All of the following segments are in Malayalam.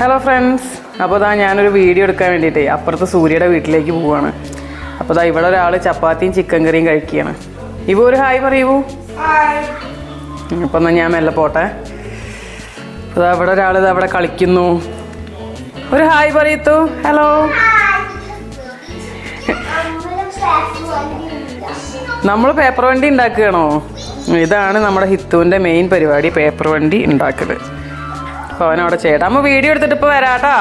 ഹലോ ഫ്രണ്ട്സ്, അപ്പോൾ ഞാനൊരു വീഡിയോ എടുക്കാൻ വേണ്ടിയിട്ട് അപ്പുറത്ത് സൂര്യയുടെ വീട്ടിലേക്ക് പോവുകയാണ്. അപ്പോൾ ഇവിടെ ഒരാൾ ചപ്പാത്തിയും ചിക്കൻ കറിയും കഴിക്കുകയാണ്. ഇവ ഒരു ഹായ് പറയൂ. അപ്പോൾ എന്നാൽ ഞാൻ മെല്ലെ പോട്ടെ. അപ്പോൾ അവിടെ ഒരാൾ അവിടെ കളിക്കുന്നു. ഒരു ഹായ് പറയത്തു. ഹലോ. നമ്മൾ പേപ്പർ വണ്ടി ഉണ്ടാക്കുകയാണോ? ഇതാണ് നമ്മുടെ ഹിത്തുവിൻ്റെ മെയിൻ പരിപാടി, പേപ്പർ വണ്ടി ഉണ്ടാക്കൽ. അപ്പോൾ അവനവിടെ ചേട്ടാ അമ്മ വീഡിയോ എടുത്തിട്ട് ഇപ്പോൾ വരാട്ടാ.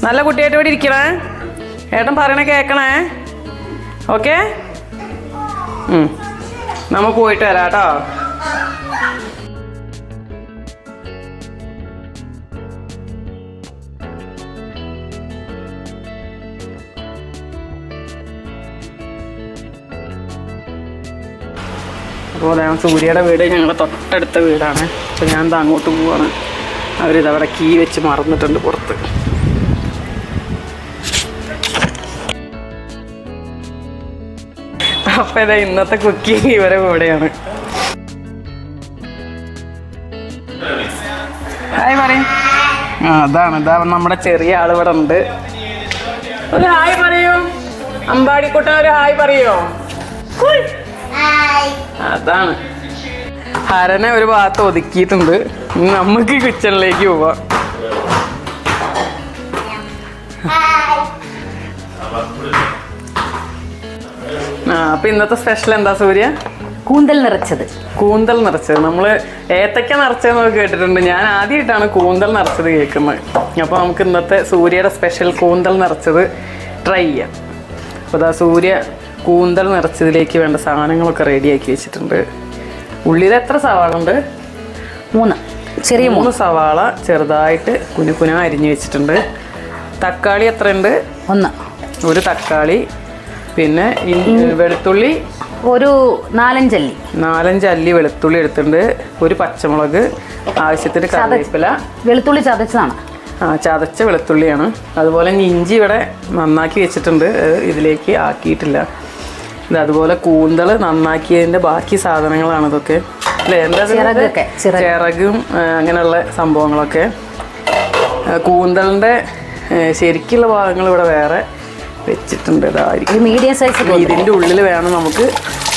നല്ല കുട്ടിയായിട്ട് ഇവിടെ ഇരിക്കണേ, ഏട്ടൻ പറയണേ കേൾക്കണേ. ഓക്കെ, നമ്മൾ പോയിട്ട് വരാട്ടോ. അപ്പോൾ സൂര്യയുടെ വീട് ഞങ്ങളുടെ തൊട്ടടുത്ത വീടാണ്. അപ്പോൾ ഞാൻ അങ്ങോട്ട് പോവാണ്. അവരിതവിടെ കീ വെച്ച് മറന്നിട്ടുണ്ട് പുറത്ത്. അപ്പോൾ ഇതാ ഇന്നത്തെ കുക്കിംഗ് ഇവരെ കൂടെയാണ്. ഹായ് പറയും. ഇതാ നമ്മുടെ ചെറിയ ആൾ ഇവിടെ ഉണ്ട്. ഒരു ഹായ് പറയൂ. അമ്പാടിക്കുട്ടൻ ഒരു ഹായ് പറയോ. അതാണ് ഹരനെ ഒരു ഭാഗത്ത് ഒതുക്കിയിട്ടുണ്ട്. നമുക്ക് കിച്ചണിലേക്ക് പോവാം. അപ്പൊ ഇന്നത്തെ സ്പെഷ്യൽ എന്താ സൂര്യ? കൂന്തൽ നിറച്ചത്. കൂന്തൽ നിറച്ചത്. നമ്മള് ഏത്തക്ക നിറച്ചതെന്നൊക്കെ കേട്ടിട്ടുണ്ട്. ഞാൻ ആദ്യമായിട്ടാണ് കൂന്തൽ നിറച്ചത് കേൾക്കുന്നത്. അപ്പോൾ നമുക്ക് ഇന്നത്തെ സൂര്യയുടെ സ്പെഷ്യൽ കൂന്തൽ നിറച്ചത് ട്രൈ ചെയ്യാം. അപ്പോൾ സൂര്യ കൂന്തൽ നിറച്ചതിലേക്ക് വേണ്ട സാധനങ്ങളൊക്കെ റെഡിയാക്കി വെച്ചിട്ടുണ്ട്. ഉള്ളിൽ എത്ര സവാള ഉണ്ട്? 3 സവാള ചെറുതായിട്ട് കുനുകുന അരിഞ്ഞു വെച്ചിട്ടുണ്ട്. തക്കാളി എത്ര ഉണ്ട്? 1 തക്കാളി. പിന്നെ വെളുത്തുള്ളി ഒരു 4-5 അല്ലി വെളുത്തുള്ളി എടുത്തിട്ടുണ്ട്. 1 പച്ചമുളക്, ആവശ്യത്തിന് കറിവേപ്പില. വെളുത്തുള്ളി ചതച്ചതാണ്. ചതച്ച വെളുത്തുള്ളിയാണ്. അതുപോലെ ഇഞ്ചി ഇവിടെ നന്നാക്കി വെച്ചിട്ടുണ്ട്, ഇതിലേക്ക് ആക്കിയിട്ടില്ല. അതുപോലെ കൂന്തൽ നന്നാക്കിയതിൻ്റെ ബാക്കി സാധനങ്ങളാണ് ഇതൊക്കെ അല്ലേ? എന്താ ചിറകും അങ്ങനെയുള്ള സംഭവങ്ങളൊക്കെ. കൂന്തലിൻ്റെ ശരിക്കുള്ള ഭാഗങ്ങൾ ഇവിടെ വേറെ വെച്ചിട്ടുണ്ട്. ഇതായിരിക്കും മീഡിയം സൈസ്. ഇതിൻ്റെ ഉള്ളിൽ വേണം നമുക്ക്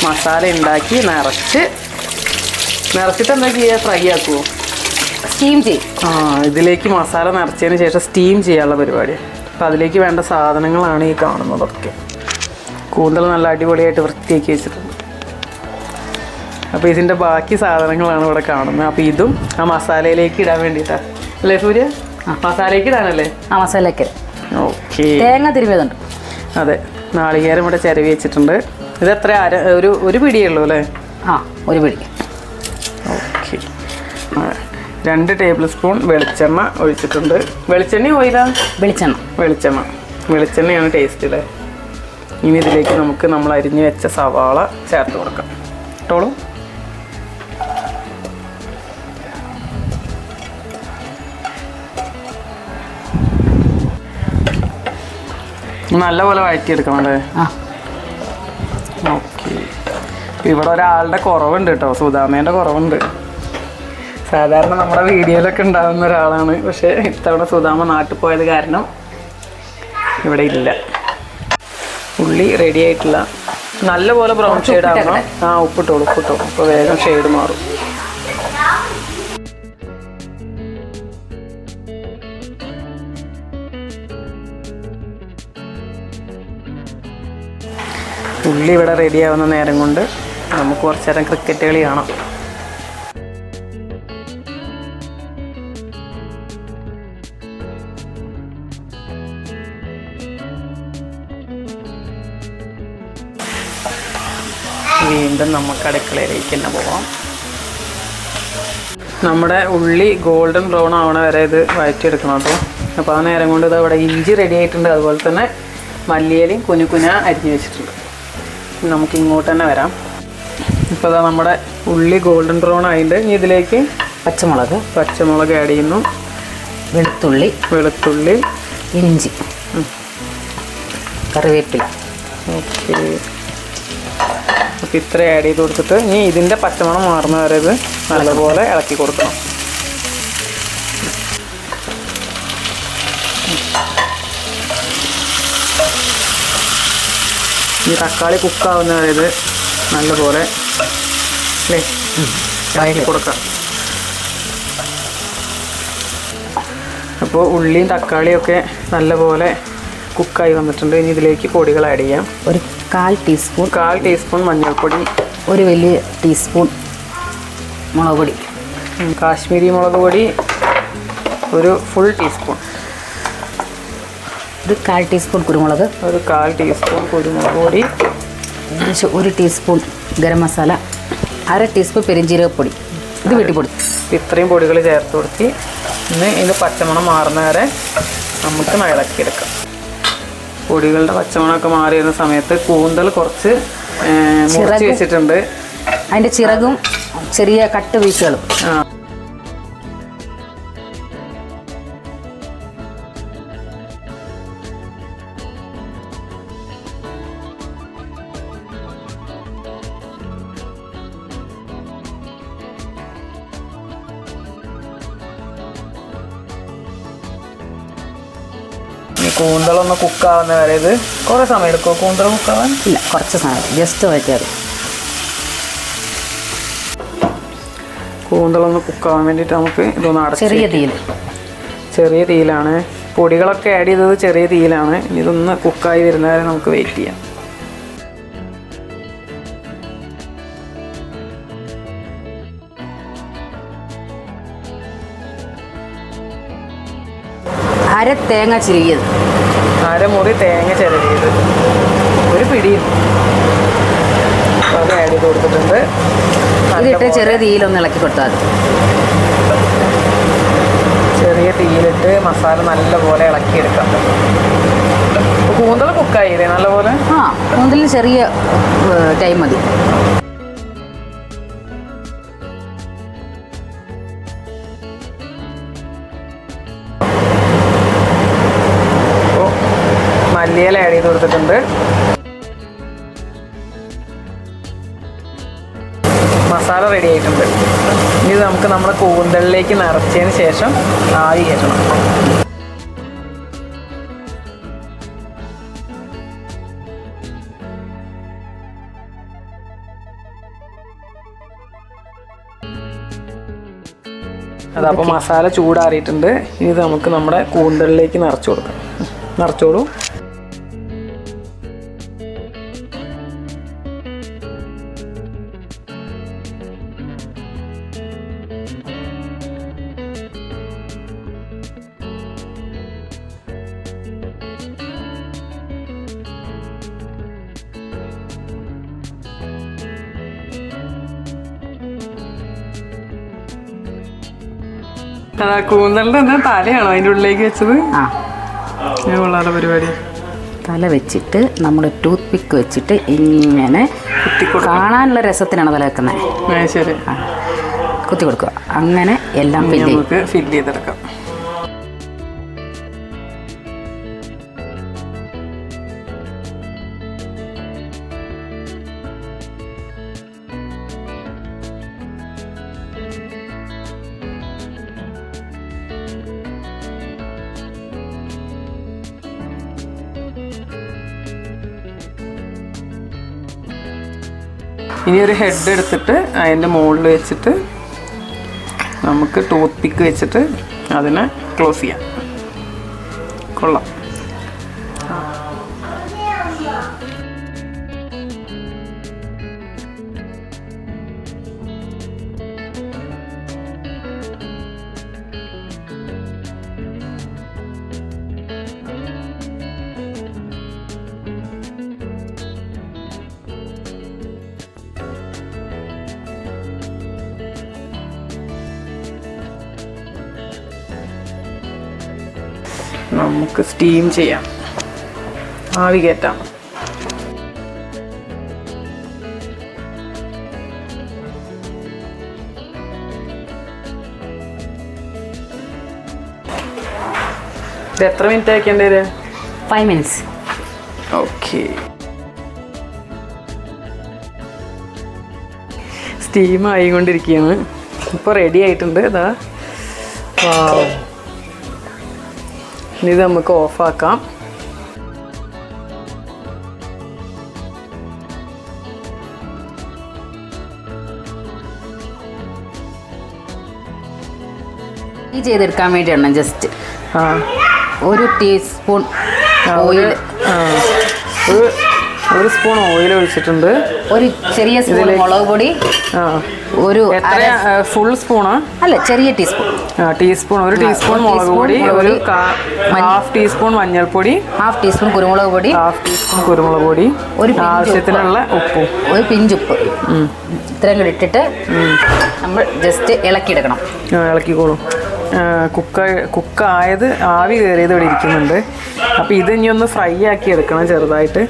മസാല ഉണ്ടാക്കി നിറച്ചിട്ട് എന്താ ചെയ്യുക? ഫ്രൈ ആക്കുമോ? സ്റ്റീം ചെയ്യും. ഇതിലേക്ക് മസാല നിറച്ചതിന് ശേഷം സ്റ്റീം ചെയ്യാനുള്ള പരിപാടി. അപ്പം അതിലേക്ക് വേണ്ട സാധനങ്ങളാണ് ഈ കാണുന്നതൊക്കെ. കൂന്തൽ നല്ല അടിപൊളിയായിട്ട് വൃത്തിയാക്കി വെച്ചിട്ടുണ്ട്. അപ്പോൾ ഇതിൻ്റെ ബാക്കി സാധനങ്ങളാണ് ഇവിടെ കാണുന്നത്. അപ്പോൾ ഇതും ആ മസാലയിലേക്ക് ഇടാൻ വേണ്ടിയിട്ടാണ് അല്ലേ സൂര്യ? മസാലയ്ക്ക് ഇടാനല്ലേ? മസാലയ്ക്ക്. ഓക്കെ. തേങ്ങ തിരുമിയതുണ്ട്. അതെ, നാളികേരം ഇവിടെ ചിരവി വെച്ചിട്ടുണ്ട്. ഇതെത്ര ഒരു പിടിയേ ഉള്ളൂ അല്ലേ? 1 പിടി. ഓക്കെ. 2 ടേബിൾ സ്പൂൺ വെളിച്ചെണ്ണ ഒഴിച്ചിട്ടുണ്ട്. വെളിച്ചെണ്ണ ഓയിലാ? വെളിച്ചെണ്ണയാണ് ടേസ്റ്റ് അല്ലേ? ഇനി ഇതിലേക്ക് നമുക്ക് നമ്മൾ അരിഞ്ഞു വെച്ച സവാള ചേർത്ത് കൊടുക്കാം. ഇട്ടോളൂ. നല്ലപോലെ വഴറ്റിയെടുക്കണം അല്ലേ? ഓക്കെ. ഇവിടെ ഒരാളുടെ കുറവുണ്ട് കേട്ടോ, സുധാമേൻ്റെ കുറവുണ്ട്. സാധാരണ നമ്മുടെ വീഡിയോയിലൊക്കെ ഉണ്ടാകുന്ന ഒരാളാണ്, പക്ഷേ ഇത്തവണ സുധാമ നാട്ടിൽ പോയത് കാരണം ഇവിടെ ഇല്ല. ഉള്ളി റെഡി ആയിട്ടില്ല. നല്ലപോലെ ബ്രൗൺ ഷെയ്ഡ് ആവണം. ഉപ്പിട്ടോളൂ. അപ്പോൾ വേഗം ഷെയ്ഡ് മാറും. ഉള്ളി ഇവിടെ റെഡി ആവുന്ന നേരം കൊണ്ട് നമുക്ക് കുറച്ച് നേരം ക്രിക്കറ്റ് കളി കാണാം. വീണ്ടും നമുക്ക് അടുക്കളയിലേക്ക് തന്നെ പോവാം. നമ്മുടെ ഉള്ളി ഗോൾഡൻ ബ്രൗൺ ആവണ വരെ ഇത് വഴറ്റിയെടുക്കണം. അപ്പോൾ ആ നേരം കൊണ്ട് ഇവിടെ ഇഞ്ചി റെഡി ആയിട്ടുണ്ട്. അതുപോലെ തന്നെ മല്ലിയിലയും കുനുകുന അരിഞ്ഞു വെച്ചിട്ടുണ്ട്. നമുക്ക് ഇങ്ങോട്ട് തന്നെ വരാം. ഇപ്പോൾ നമ്മുടെ ഉള്ളി ഗോൾഡൻ ബ്രൗൺ ആയിട്ട് ഇനി ഇതിലേക്ക് പച്ചമുളക് ആഡ് ചെയ്യുന്നു. വെളുത്തുള്ളി, ഇഞ്ചി, കറിവേപ്പില. ഓക്കെ. അപ്പോൾ ഇത്ര ആഡ് ചെയ്ത് കൊടുത്തിട്ട് ഇനി ഇതിൻ്റെ പച്ചമണം മാറുന്ന വരെ ഇത് നല്ലപോലെ ഇളക്കി കൊടുക്കണം. ഈ തക്കാളി കുക്കാവുന്ന വരെ ഇത് നല്ലപോലെ അല്ലേ വഴറ്റി കൊടുക്കാം. അപ്പോൾ ഉള്ളിയും തക്കാളിയൊക്കെ നല്ലപോലെ കുക്കായി വന്നിട്ടുണ്ട്. ഇനി ഇതിലേക്ക് പൊടികൾ ആഡ് ചെയ്യാം. ഒരു 1/4 ടീസ്പൂൺ മഞ്ഞൾപ്പൊടി, ഒരു വലിയ ടീസ്പൂൺ മുളക് പൊടി, കാശ്മീരി മുളക് പൊടി ഒരു ഫുൾ ടീസ്പൂൺ, ഒരു 1/4 ടീസ്പൂൺ കുരുമുളക്, ഒരു 1/4 ടീസ്പൂൺ കുരുമുളക് പൊടി, ഏകദേശം 1 ടീസ്പൂൺ ഗരം മസാല, 1/2 ടീസ്പൂൺ പെരിഞ്ജീരകപ്പൊടി. ഇത് വെട്ടിപ്പൊടി. ഇത്രയും പൊടികൾ ചേർത്ത് കൊടുത്തി ഇതിന് പച്ചമണം മാറുന്ന വരെ നമുക്ക് ഇളക്കിയെടുക്കാം. പൊടികളുടെ പച്ചമണമൊക്കെ മാറി വരുന്ന സമയത്ത് കൂന്തൽ കുറച്ച് മുറിച്ച് വെച്ചിട്ടുണ്ട്. അതിൻ്റെ ചിറകും ചെറിയ കട്ട് പീസുകളും. കൂന്തലൊന്ന് കുക്കാവുന്ന വരെ ഇത് കുറേ സമയം എടുക്കുമോ കൂന്തൽ കുക്കാവാൻ? ഇല്ല, കുറച്ച് സമയം ജസ്റ്റ് വഴറ്റിയാൽ മതി. കൂന്തലൊന്ന് കുക്കാവാൻ വേണ്ടിയിട്ട് നമുക്ക് ഇതൊന്ന് അടച്ച് ചെറിയ തീയിലാണ്. പൊടികളൊക്കെ ആഡ് ചെയ്തത് ചെറിയ തീയിലാണ്. ഇതൊന്ന് കുക്കായി വരുന്നവരെ നമുക്ക് വെയിറ്റ് ചെയ്യാം. തേങ്ങ ചിരിയത്, 1/2 മുറി തേങ്ങ ചിരവിയത്, ഒരു പിടിയും അത് ആഡ് ചെയ്ത് കൊടുത്തിട്ടുണ്ട്. ഇതിട്ട് ചെറിയ തീയിലൊന്ന് ഇളക്കി കൊടുത്താൽ മതി. ചെറിയ തീയിലിട്ട് മസാല നല്ലപോലെ ഇളക്കിയെടുക്കാം. കൂന്തൽ കുക്കായില്ലേ നല്ലപോലെ? കൂന്തലിന് ചെറിയ ടൈം മതി. മല്ലിയില ആഡ് ചെയ്ത് കൊടുത്തിട്ടുണ്ട്. മസാല റെഡി ആയിട്ടുണ്ട്. ഇനി നമുക്ക് നമ്മുടെ കൂന്തലിലേക്ക് നിറച്ചതിന് ശേഷം ആവി കയറ്റണം. അതപ്പോൾ മസാല ചൂടാറിയിട്ടുണ്ട്. ഇനി ഇത് നമുക്ക് നമ്മുടെ കൂന്തലിലേക്ക് നിറച്ചു കൊടുക്കാം. നിറച്ചോളൂ. കൂന്തലിന്റെ എന്താ തലയാണോ അതിൻ്റെ ഉള്ളിലേക്ക് വെച്ചത്? കൊള്ളാതെ പരിപാടി. തല വെച്ചിട്ട് നമ്മൾ ടൂത്ത് പിക്ക് വെച്ചിട്ട് ഇങ്ങനെ കാണാനുള്ള രസത്തിനാണ് തല വെക്കുന്നത്. ശരി, കുത്തി കൊടുക്കുക. അങ്ങനെ എല്ലാം നമുക്ക് ഫില്ല് ചെയ്തെടുക്കാം. ഇനി ഒരു ഹെഡ് എടുത്തിട്ട് അതിൻ്റെ മുകളിൽ വെച്ചിട്ട് നമുക്ക് ടൂത്ത് പിക്ക് വെച്ചിട്ട് അതിനെ ക്ലോസ് ചെയ്യാം. കൊള്ളാം. നമുക്ക് സ്റ്റീം ചെയ്യാം, ആവി കയറ്റാം. ഇത് എത്ര മിനിറ്റ് ആക്കേണ്ടി വരും? 5 minutes. ഓക്കെ. സ്റ്റീം ആയിക്കൊണ്ടിരിക്കുകയാണ്. ഇപ്പോൾ റെഡി ആയിട്ടുണ്ട്. ഇതാ, ഇനി ഇത് നമുക്ക് ഓഫാക്കാം. ഫ്രൈ ചെയ്തെടുക്കാൻ വേണ്ടിയാണ് ജസ്റ്റ് ആ 1 ടീസ്പൂൺ ഓയിൽ, ഒരു സ്പൂൺ ഓയിൽ ഒഴിച്ചിട്ടുണ്ട്. ഒരു ചെറിയ സ്പൂൺ മുളക് പൊടി, ഒരു ഫുൾ സ്പൂണാ അല്ല ചെറിയ ടീസ്പൂൺ, ഒരു ടീസ്പൂൺ മുളക് പൊടി, ഒരു ഹാഫ് ടീസ്പൂൺ മഞ്ഞൾപ്പൊടി, ഹാഫ് ടീസ്പൂൺ കുരുമുളക് പൊടി, ഹാഫ് ടീസ്പൂൺ കുരുമുളക് പൊടി, ഒരു ആവശ്യത്തിനുള്ള ഉപ്പും, ഒരു പിഞ്ചുപ്പ്, ഇത്രയും കൂടി ഇട്ടിട്ട് നമ്മൾ ജസ്റ്റ് ഇളക്കിയെടുക്കണം. ഇളക്കിക്കോളും. കുക്കായത് ആവി കയറിയത് ഇവിടെ ഇരിക്കുന്നുണ്ട്. അപ്പോൾ ഇത് ഇനി ഒന്ന് ഫ്രൈ ആക്കി എടുക്കണം ചെറുതായിട്ട്.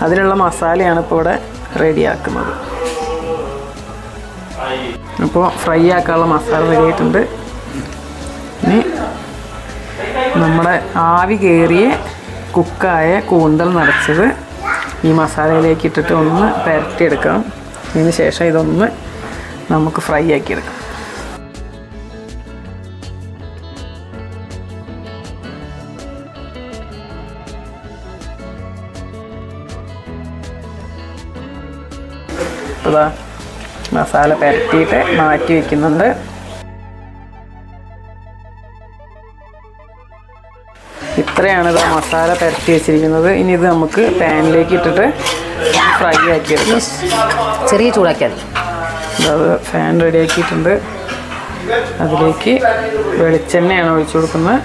അതിനുള്ള മസാലയാണ് ഇപ്പോൾ ഇവിടെ റെഡിയാക്കുന്നത്. അപ്പോൾ ഫ്രൈ ആക്കാനുള്ള മസാല റെഡി ആയിട്ടുണ്ട്. ഇനി നമ്മുടെ ആവി കയറിയ കുക്കായ കൂന്തൽ നിറച്ചത് ഈ മസാലയിലേക്ക് ഇട്ടിട്ട് ഒന്ന് പുരട്ടിയെടുക്കണം. ഇതിന് ശേഷം ഇതൊന്ന് നമുക്ക് ഫ്രൈ ആക്കിയെടുക്കാം. അതാ മസാല പുരട്ടിയിട്ട് മാറ്റി വയ്ക്കുന്നുണ്ട്. ഇത്രയാണ് ഇതാ മസാല പുരട്ടി വെച്ചിരിക്കുന്നത്. ഇനി ഇത് നമുക്ക് പാനിലേക്ക് ഇട്ടിട്ട് ഫ്രൈ ആക്കിയെടുക്കാം. ചെറിയ ചൂടാക്കിയാൽ അത് ഫാൻ റെഡി ആക്കിയിട്ടുണ്ട്. അതിലേക്ക് വെളിച്ചെണ്ണയാണ് ഒഴിച്ചു കൊടുക്കുന്നത്.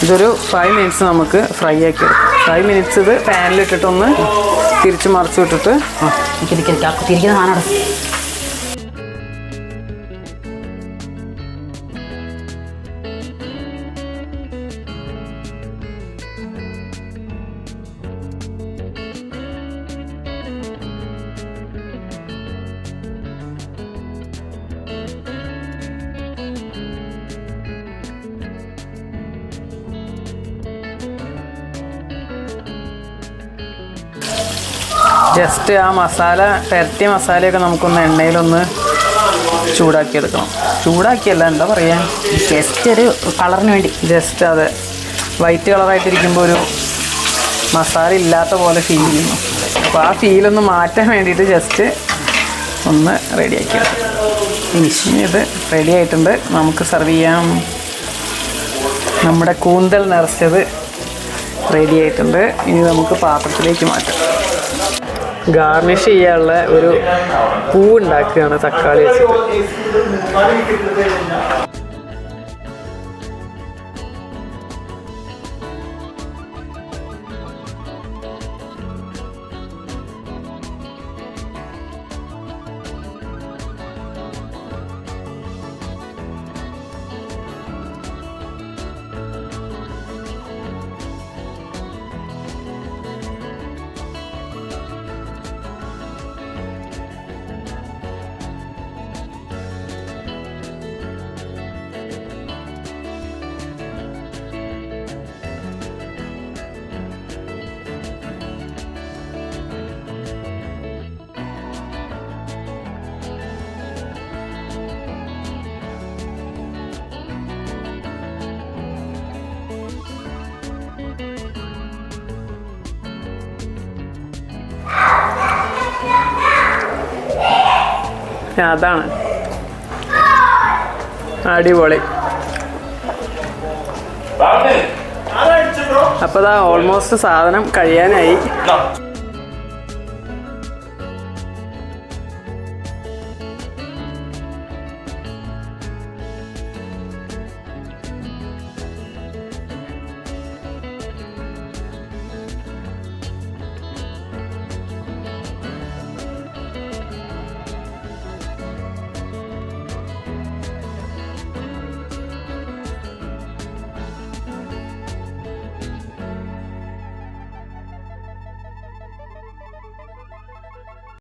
ഇതൊരു 5 മിനിറ്റ്സ് നമുക്ക് ഫ്രൈ ആക്കി എടുക്കാം. 5 മിനിറ്റ്സ് ഇത് പാനിലിട്ടിട്ടൊന്ന് തിരിച്ച് മറിച്ച് വിട്ടിട്ട് തിരിക്കുന്ന സാധനം ജസ്റ്റ് ആ മസാല പുരട്ടിയ മസാലയൊക്കെ നമുക്കൊന്ന് എണ്ണയിലൊന്ന് ചൂടാക്കിയെടുക്കണം. ചൂടാക്കിയല്ല, എന്താ പറയുക, ജസ്റ്റ് ഒരു കളറിന് വേണ്ടി. ജസ്റ്റ് അതെ, വൈറ്റ് കളറായിട്ടിരിക്കുമ്പോൾ ഒരു മസാല ഇല്ലാത്ത പോലെ ഫീൽ ചെയ്യുന്നു. അപ്പോൾ ആ ഫീലൊന്ന് മാറ്റാൻ വേണ്ടിയിട്ട് ജസ്റ്റ് ഒന്ന് റെഡിയാക്കിയെടുക്കാം. ഇനി ഇത് റെഡി ആയിട്ടുണ്ട്, നമുക്ക് സെർവ് ചെയ്യാം. നമ്മുടെ കൂന്തൽ നിറച്ചത് റെഡി ആയിട്ടുണ്ട്. ഇനി നമുക്ക് പാത്രത്തിലേക്ക് മാറ്റാം. ഗാർണിഷ് ചെയ്യാനുള്ള ഒരു പൂ ഉണ്ടാക്കുകയാണ് തക്കാളി വെച്ചിട്ട്. അതാണ് അടിപൊളി. അപ്പോൾ ദാ ഓൾമോസ്റ്റ് സാധനം കഴിയാനായി.